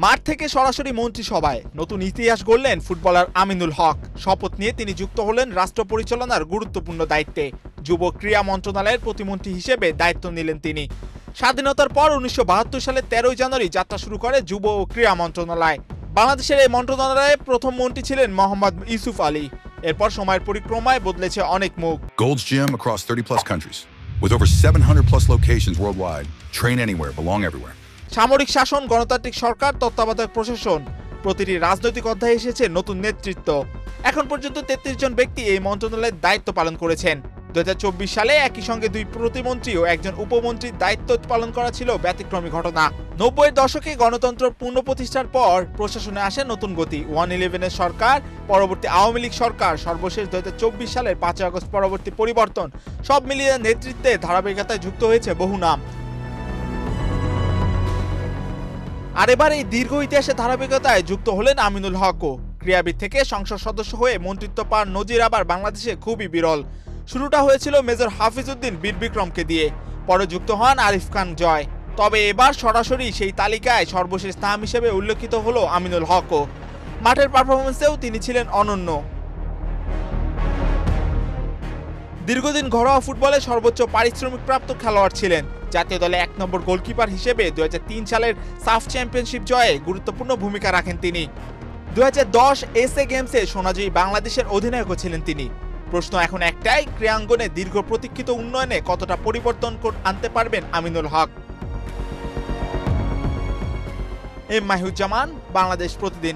মাঠ থেকে সরাসরি মন্ত্রিসভায় নতুন ইতিহাস গড়লেন ফুটবলার আমিনুল হক। শপথ নিয়ে তিনি যুক্ত হলেন রাষ্ট্র পরিচালনার গুরুত্বপূর্ণ দায়িত্বে। যুব ক্রীড়া মন্ত্রণালয়ের প্রতিমন্ত্রী হিসেবে দায়িত্ব নিলেন তিনি। স্বাধীনতার পর ১৯৭২ সালের ১৩ জানুয়ারি যাত্রা শুরু করে যুব ও ক্রীড়া মন্ত্রণালয়। বাংলাদেশের এই মন্ত্রণালয়ে প্রথম মন্ত্রী ছিলেন মোহাম্মদ ইউসুফ আলী। এরপর সময়ের পরিক্রমায় বদলেছে অনেক মুখ। Gold's Gym across 30 plus countries with over 700 plus locations worldwide. Train anywhere, belong everywhere. সামরিক শাসন, গণতান্ত্রিক সরকার, তত্ত্বাবধায়ক প্রশাসন, প্রতিটি রাজনৈতিক অধ্যায়ে এসেছে নতুন নেতৃত্ব। এখন পর্যন্ত ৩৩ জন ব্যক্তি এই মন্ত্রণালয়ের দায়িত্ব পালন করেছেন। ২০২৪ সালে একই সঙ্গে ২ প্রতিমন্ত্রী ও একজন উপমন্ত্রীর দায়িত্ব পালন করা ছিল ব্যতিক্রমী ঘটনা। ৯০-এর দশকে গণতন্ত্র পুনঃপ্রতিষ্ঠার পর প্রশাসনে আসে নতুন গতি। 111-এর সরকার, পরবর্তী আওয়ামী লীগ সরকার, সর্বশেষ ২০২৪ সালের ৫ আগস্ট পরবর্তী পরিবর্তন, সব মিলিয়ে নেতৃত্বে ধারাবাহিকতায় যুক্ত হয়েছে বহু নাম। আর এবার এই দীর্ঘ ইতিহাসের ধারাবাহিকতায় যুক্ত হলেন আমিনুল হকও। ক্রীড়াবিদ থেকে সংসদ সদস্য হয়ে মন্ত্রিত্ব পাওয়ার নজির আবার বাংলাদেশে খুবই বিরল। শুরুটা হয়েছিল মেজর হাফিজউদ্দিন বীর বিক্রমকে দিয়ে, পরে যুক্ত হন আরিফ খান জয়। তবে এবার সরাসরি সেই তালিকায় সর্বশেষ নাম হিসেবে উল্লেখিত হলো আমিনুল হকও। মাঠের পারফরমেন্সেও তিনি ছিলেন অনন্য। দীর্ঘদিন ঘরোয়া ফুটবলে সর্বোচ্চ পারিশ্রমিকপ্রাপ্ত খেলোয়াড় ছিলেন। জাতীয় দলে ১ নম্বর গোলকিপার হিসেবে ২০০৩ সালের সাফ চ্যাম্পিয়নশিপ জয়ে গুরুত্বপূর্ণ ভূমিকা রাখেন তিনি। ২০১০ এসএ গেমসে সোনাজয়ী বাংলাদেশের অধিনায়কও ছিলেন তিনি। প্রশ্ন এখন একটাই, ক্রীড়াঙ্গনে দীর্ঘ প্রতীক্ষিত উন্নয়নে কতটা পরিবর্তন আনতে পারবেন আমিনুল হক। মাহিউজ্জামান, বাংলাদেশ প্রতিদিন।